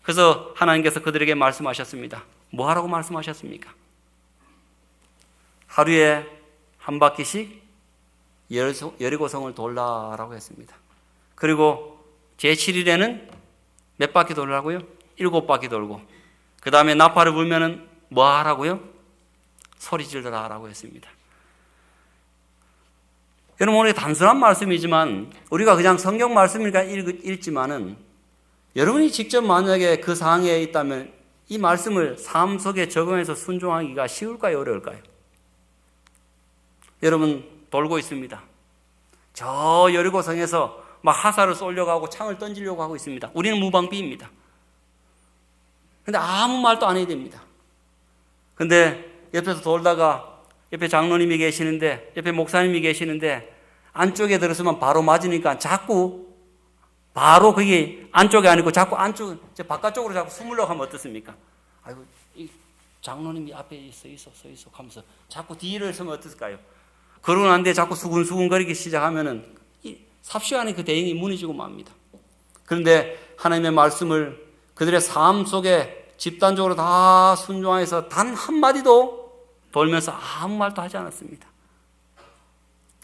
그래서 하나님께서 그들에게 말씀하셨습니다. 뭐 하라고 말씀하셨습니까? 하루에 한 바퀴씩 여리고성을 돌라라고 했습니다. 그리고 제7일에는 몇 바퀴 돌라고요? 7바퀴 돌고, 그 다음에 나팔을 불면은 뭐 하라고요? 소리 질러라라고 했습니다. 여러분, 오늘 단순한 말씀이지만 우리가 그냥 성경 말씀이니까 읽지만은, 여러분이 직접 만약에 그 상황에 있다면 이 말씀을 삶 속에 적용해서 순종하기가 쉬울까요? 어려울까요? 여러분, 돌고 있습니다. 저 여리고성에서 막 화살을 쏘려고 하고 창을 던지려고 하고 있습니다. 우리는 무방비입니다. 그런데 아무 말도 안 해야 됩니다. 그런데 옆에서 돌다가 옆에 장로님이 계시는데, 옆에 목사님이 계시는데 안쪽에 들어서면 바로 맞으니까 자꾸 바로 그게 안쪽에 아니고 자꾸 안쪽, 바깥쪽으로 자꾸 숨으려고 하면 어떻습니까? 아이고, 이 장로님이 앞에 서 있어 하면서 자꾸 뒤를 서면 어떨까요? 그러고 난 뒤에 자꾸 수근수근거리기 시작하면은 삽시간에 그 대응이 무너지고 맙니다. 그런데 하나님의 말씀을 그들의 삶 속에 집단적으로 다 순종해서 단 한마디도 돌면서 아무 말도 하지 않았습니다.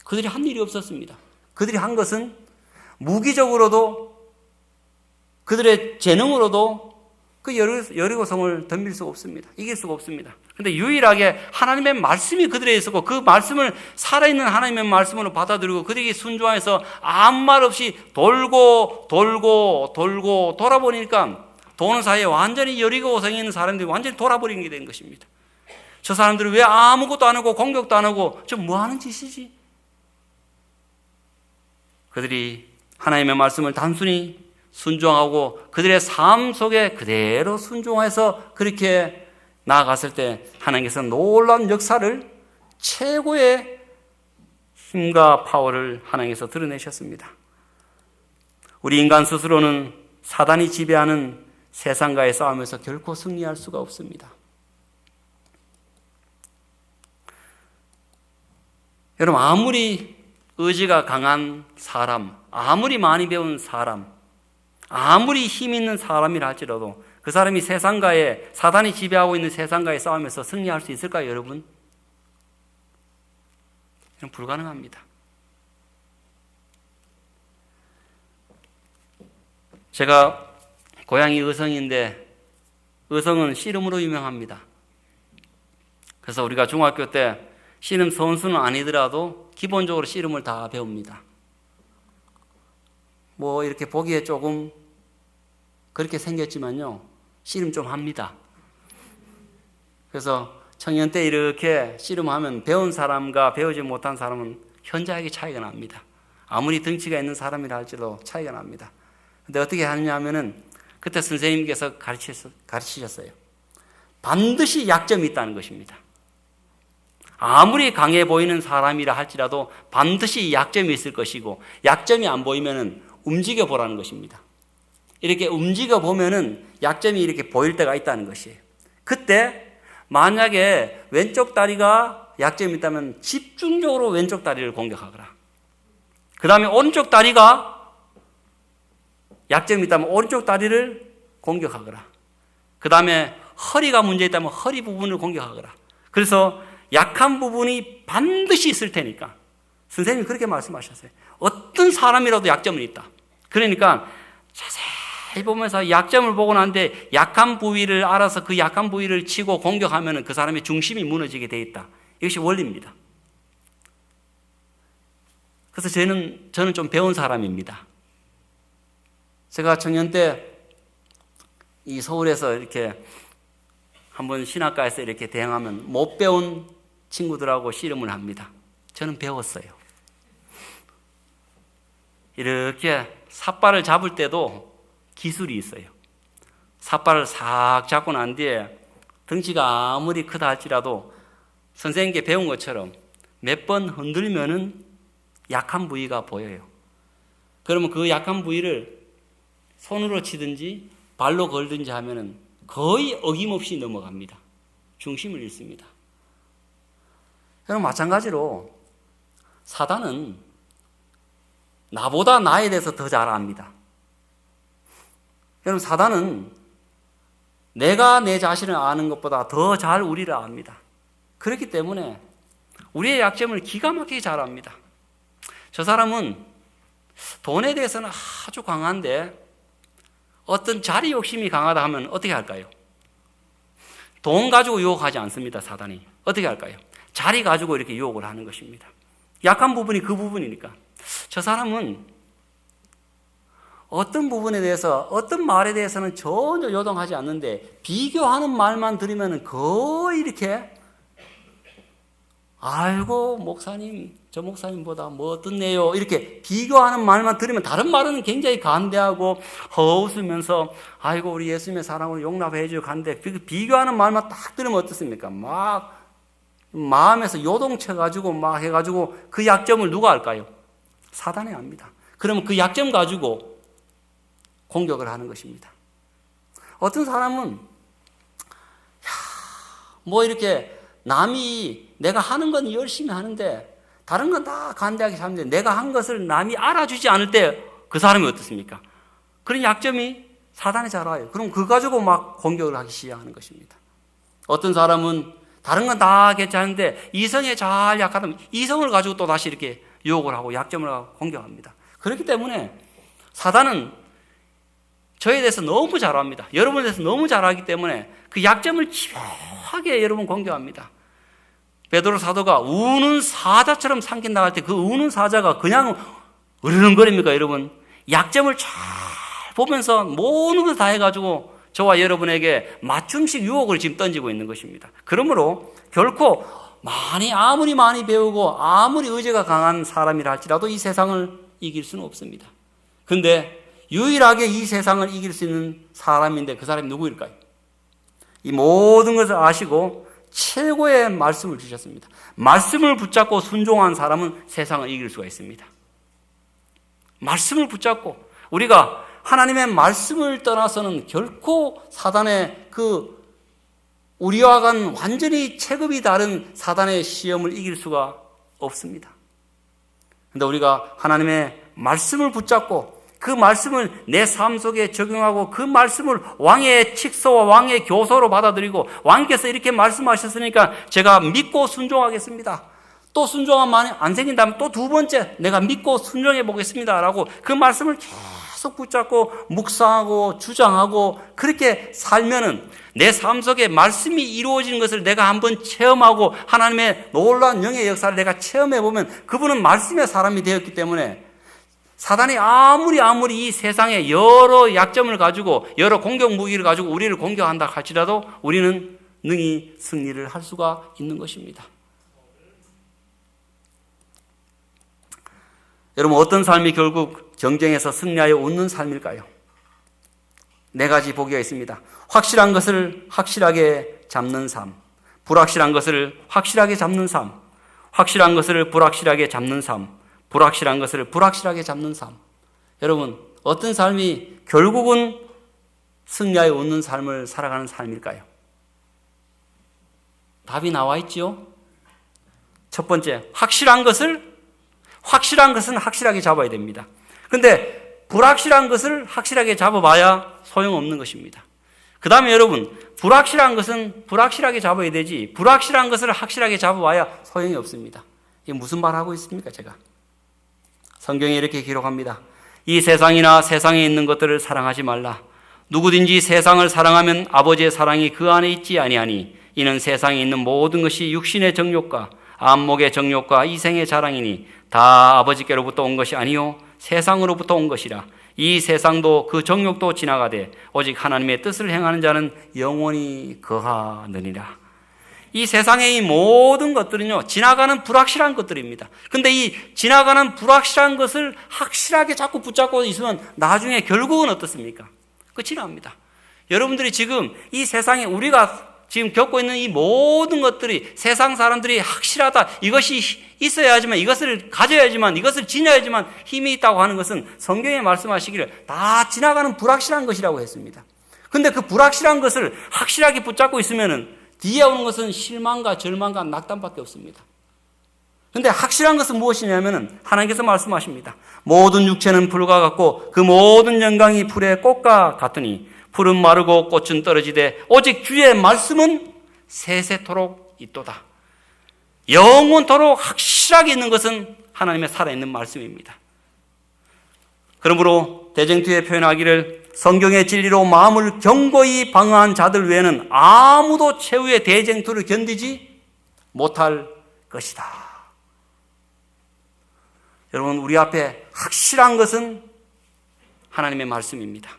그들이 한 일이 없었습니다. 그들이 한 것은 무기적으로도 그들의 재능으로도 그 여리고성을 덤빌 수가 없습니다. 이길 수가 없습니다. 그런데 유일하게 하나님의 말씀이 그들에 있었고, 그 말씀을 살아있는 하나님의 말씀으로 받아들이고 그들이 순종해서 아무 말 없이 돌고 돌아보니까 도는 사이에 완전히 여리고성에 있는 사람들이 완전히 돌아버린 게 된 것입니다. 저 사람들은 왜 아무것도 안 하고 공격도 안 하고 저 뭐 하는 짓이지? 그들이 하나님의 말씀을 단순히 순종하고 그들의 삶 속에 그대로 순종해서 그렇게 나아갔을 때 하나님께서 놀라운 역사를, 최고의 힘과 파워를 하나님께서 드러내셨습니다. 우리 인간 스스로는 사단이 지배하는 세상과의 싸움에서 결코 승리할 수가 없습니다. 여러분, 아무리 의지가 강한 사람, 아무리 많이 배운 사람, 아무리 힘 있는 사람이라 할지라도 그 사람이 세상과의, 사단이 지배하고 있는 세상과의 싸움에서 승리할 수 있을까요, 여러분? 이건 불가능합니다. 제가 고향이 의성인데 의성은 씨름으로 유명합니다. 그래서 우리가 중학교 때 씨름 선수는 아니더라도 기본적으로 씨름을 다 배웁니다. 뭐 이렇게 보기에 조금 그렇게 생겼지만요, 씨름 좀 합니다. 그래서 청년 때 이렇게 씨름하면 배운 사람과 배우지 못한 사람은 현저하게 차이가 납니다. 아무리 덩치가 있는 사람이라 할지라도 차이가 납니다. 근데 어떻게 하느냐 하면은 그때 선생님께서 가르치셨어요. 반드시 약점이 있다는 것입니다. 아무리 강해 보이는 사람이라 할지라도 반드시 약점이 있을 것이고, 약점이 안 보이면은 움직여 보라는 것입니다. 이렇게 움직여 보면은 약점이 이렇게 보일 때가 있다는 것이에요. 그때 만약에 왼쪽 다리가 약점이 있다면 집중적으로 왼쪽 다리를 공격하거라. 그 다음에 오른쪽 다리가 약점이 있다면 오른쪽 다리를 공격하거라. 그 다음에 허리가 문제 있다면 허리 부분을 공격하거라. 그래서 약한 부분이 반드시 있을 테니까 선생님이 그렇게 말씀하셨어요. 어떤 사람이라도 약점은 있다. 그러니까 자세히 보면서 약점을 보고 난데 약한 부위를 알아서 그 약한 부위를 치고 공격하면 그 사람의 중심이 무너지게 돼 있다. 이것이 원리입니다. 그래서 저는 좀 배운 사람입니다. 제가 청년 때 이 서울에서 이렇게 한번 신학가에서 이렇게 대항하면 못 배운 친구들하고 씨름을 합니다. 저는 배웠어요. 이렇게 삿발을 잡을 때도 기술이 있어요. 삿발을 싹 잡고 난 뒤에 덩치가 아무리 크다 할지라도 선생님께 배운 것처럼 몇 번 흔들면은 약한 부위가 보여요. 그러면 그 약한 부위를 손으로 치든지 발로 걸든지 하면은 거의 어김없이 넘어갑니다. 중심을 잃습니다. 그럼 마찬가지로 사단은 나보다 나에 대해서 더 잘 압니다. 여러분, 사단은 내가 내 자신을 아는 것보다 더 잘 우리를 압니다. 그렇기 때문에 우리의 약점을 기가 막히게 잘 압니다. 저 사람은 돈에 대해서는 아주 강한데 어떤 자리 욕심이 강하다 하면 어떻게 할까요? 돈 가지고 유혹하지 않습니다, 사단이. 어떻게 할까요? 자리 가지고 이렇게 유혹을 하는 것입니다. 약한 부분이 그 부분이니까. 저 사람은 어떤 부분에 대해서, 어떤 말에 대해서는 전혀 요동하지 않는데 비교하는 말만 들으면 거의 이렇게 아이고 목사님, 저 목사님보다 뭐 어떻네요, 이렇게 비교하는 말만 들으면 다른 말은 굉장히 간대하고 허웃으면서 아이고 우리 예수님의 사랑으로 용납해 주고 간대. 비교하는 말만 딱 들으면 어떻습니까? 막 마음에서 요동쳐가지고 막 해가지고 그 약점을 누가 알까요? 사단이 압니다. 그러면 그 약점 가지고 공격을 하는 것입니다. 어떤 사람은 뭐 이렇게 남이 내가 하는 건 열심히 하는데 다른 건 다 간대하게 사는데 내가 한 것을 남이 알아주지 않을 때 그 사람이 어떻습니까? 그런 약점이 사단이 잘 알아요. 그럼 그거 가지고 막 공격을 하기 시작하는 것입니다. 어떤 사람은 다른 건 다 괜찮은데 이성에 잘 약하다면 이성을 가지고 또 다시 이렇게 유혹을 하고 약점을 하고 공격합니다. 그렇기 때문에 사단은 저에 대해서 너무 잘 압니다. 여러분에 대해서 너무 잘 알기 때문에 그 약점을 집요하게 여러분 공격합니다. 베드로 사도가 우는 사자처럼 삼킨 나갈 때 그 우는 사자가 그냥 으르렁거립니까, 여러분? 약점을 잘 보면서 모든 걸 다 해가지고 저와 여러분에게 맞춤식 유혹을 지금 던지고 있는 것입니다. 그러므로 결코 아무리 많이 배우고 아무리 의지가 강한 사람이라 할지라도 이 세상을 이길 수는 없습니다. 그런데 유일하게 이 세상을 이길 수 있는 사람인데 그 사람이 누구일까요? 이 모든 것을 아시고 최고의 말씀을 주셨습니다. 말씀을 붙잡고 순종한 사람은 세상을 이길 수가 있습니다. 말씀을 붙잡고 우리가 하나님의 말씀을 떠나서는 결코 사단의 그 우리와는 완전히 체급이 다른 사단의 시험을 이길 수가 없습니다. 그런데 우리가 하나님의 말씀을 붙잡고 그 말씀을 내 삶 속에 적용하고 그 말씀을 왕의 칙서와 왕의 교서로 받아들이고 왕께서 이렇게 말씀하셨으니까 제가 믿고 순종하겠습니다. 또 순종하면 안 생긴다면 또 두 번째 내가 믿고 순종해 보겠습니다 라고 그 말씀을 계속 붙잡고 묵상하고 주장하고 그렇게 살면은 내 삶 속에 말씀이 이루어지는 것을 내가 한번 체험하고 하나님의 놀라운 영의 역사를 내가 체험해 보면 그분은 말씀의 사람이 되었기 때문에 사단이 아무리 이 세상에 여러 약점을 가지고 여러 공격 무기를 가지고 우리를 공격한다 할지라도 우리는 능히 승리를 할 수가 있는 것입니다. 여러분, 어떤 삶이 결국 경쟁에서 승리하여 웃는 삶일까요? 네 가지 보기가 있습니다. 확실한 것을 확실하게 잡는 삶, 불확실한 것을 확실하게 잡는 삶, 확실한 것을 불확실하게 잡는 삶, 불확실한 것을 불확실하게 잡는 삶. 여러분, 어떤 삶이 결국은 승리하여 웃는 삶을 살아가는 삶일까요? 답이 나와 있지요? 첫 번째, 확실한 것은 확실하게 잡아야 됩니다. 그런데 불확실한 것을 확실하게 잡아봐야 소용없는 것입니다. 그 다음에 여러분, 불확실한 것은 불확실하게 잡아야 되지 불확실한 것을 확실하게 잡아봐야 소용이 없습니다. 이게 무슨 말하고 있습니까, 제가? 성경에 이렇게 기록합니다. 이 세상이나 세상에 있는 것들을 사랑하지 말라. 누구든지 세상을 사랑하면 아버지의 사랑이 그 안에 있지 아니하니 이는 세상에 있는 모든 것이 육신의 정욕과 안목의 정욕과 이생의 자랑이니 다 아버지께로부터 온 것이 아니요 세상으로부터 온 것이라. 이 세상도 그 정욕도 지나가되 오직 하나님의 뜻을 행하는 자는 영원히 거하느니라. 이 세상의 이 모든 것들은요, 지나가는 불확실한 것들입니다. 근데 이 지나가는 불확실한 것을 확실하게 자꾸 붙잡고 있으면 나중에 결국은 어떻습니까? 끝이 납니다. 여러분들이 지금 이 세상에 우리가 지금 겪고 있는 이 모든 것들이 세상 사람들이 확실하다, 이것이 있어야지만, 이것을 가져야지만, 이것을 지녀야지만 힘이 있다고 하는 것은 성경에 말씀하시기를 다 지나가는 불확실한 것이라고 했습니다. 근데 그 불확실한 것을 확실하게 붙잡고 있으면은 뒤에 오는 것은 실망과 절망과 낙담밖에 없습니다. 그런데 확실한 것은 무엇이냐면은 하나님께서 말씀하십니다. 모든 육체는 풀과 같고 그 모든 영광이 풀의 꽃과 같으니 풀은 마르고 꽃은 떨어지되 오직 주의 말씀은 세세토록 있도다. 영원토록 확실하게 있는 것은 하나님의 살아있는 말씀입니다. 그러므로 대쟁투에 표현하기를 성경의 진리로 마음을 견고히 방어한 자들 외에는 아무도 최후의 대쟁투를 견디지 못할 것이다. 여러분, 우리 앞에 확실한 것은 하나님의 말씀입니다.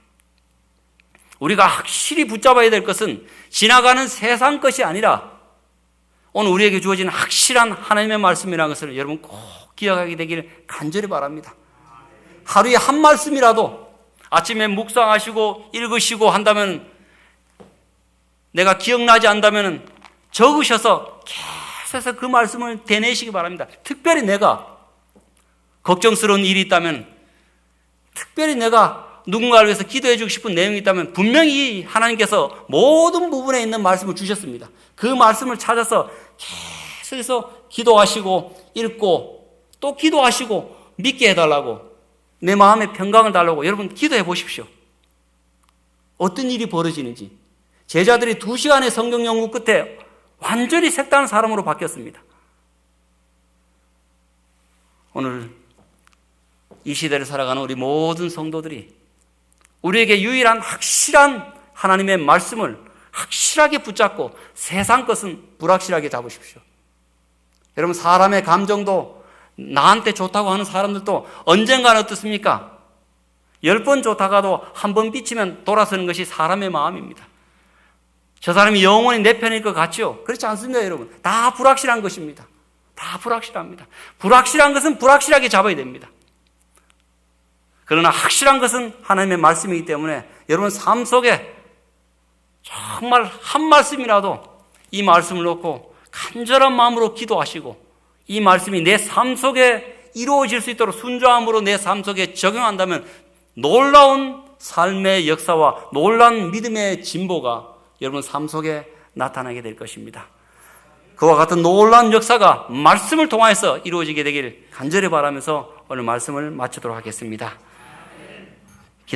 우리가 확실히 붙잡아야 될 것은 지나가는 세상 것이 아니라 오늘 우리에게 주어진 확실한 하나님의 말씀이라는 것을 여러분 꼭 기억하게 되기를 간절히 바랍니다. 하루에 한 말씀이라도 아침에 묵상하시고 읽으시고 한다면, 내가 기억나지 않다면 적으셔서 계속해서 그 말씀을 되뇌시기 바랍니다. 특별히 내가 걱정스러운 일이 있다면, 특별히 내가 누군가를 위해서 기도해 주고 싶은 내용이 있다면 분명히 하나님께서 모든 부분에 있는 말씀을 주셨습니다. 그 말씀을 찾아서 계속해서 기도하시고 읽고 또 기도하시고 믿게 해달라고, 내 마음의 평강을 달라고 여러분 기도해 보십시오. 어떤 일이 벌어지는지. 제자들이 2시간의 성경 연구 끝에 완전히 색다른 사람으로 바뀌었습니다. 오늘 이 시대를 살아가는 우리 모든 성도들이 우리에게 유일한 확실한 하나님의 말씀을 확실하게 붙잡고 세상 것은 불확실하게 잡으십시오. 여러분, 사람의 감정도, 나한테 좋다고 하는 사람들도 언젠가는 어떻습니까? 10번 좋다가도 한 번 삐치면 돌아서는 것이 사람의 마음입니다. 저 사람이 영원히 내 편일 것 같지요? 그렇지 않습니다, 여러분. 다 불확실한 것입니다. 다 불확실합니다. 불확실한 것은 불확실하게 잡아야 됩니다. 그러나 확실한 것은 하나님의 말씀이기 때문에 여러분 삶 속에 정말 한 말씀이라도 이 말씀을 놓고 간절한 마음으로 기도하시고 이 말씀이 내 삶 속에 이루어질 수 있도록 순종함으로 내 삶 속에 적용한다면 놀라운 삶의 역사와 놀라운 믿음의 진보가 여러분 삶 속에 나타나게 될 것입니다. 그와 같은 놀라운 역사가 말씀을 통해서 이루어지게 되기를 간절히 바라면서 오늘 말씀을 마치도록 하겠습니다.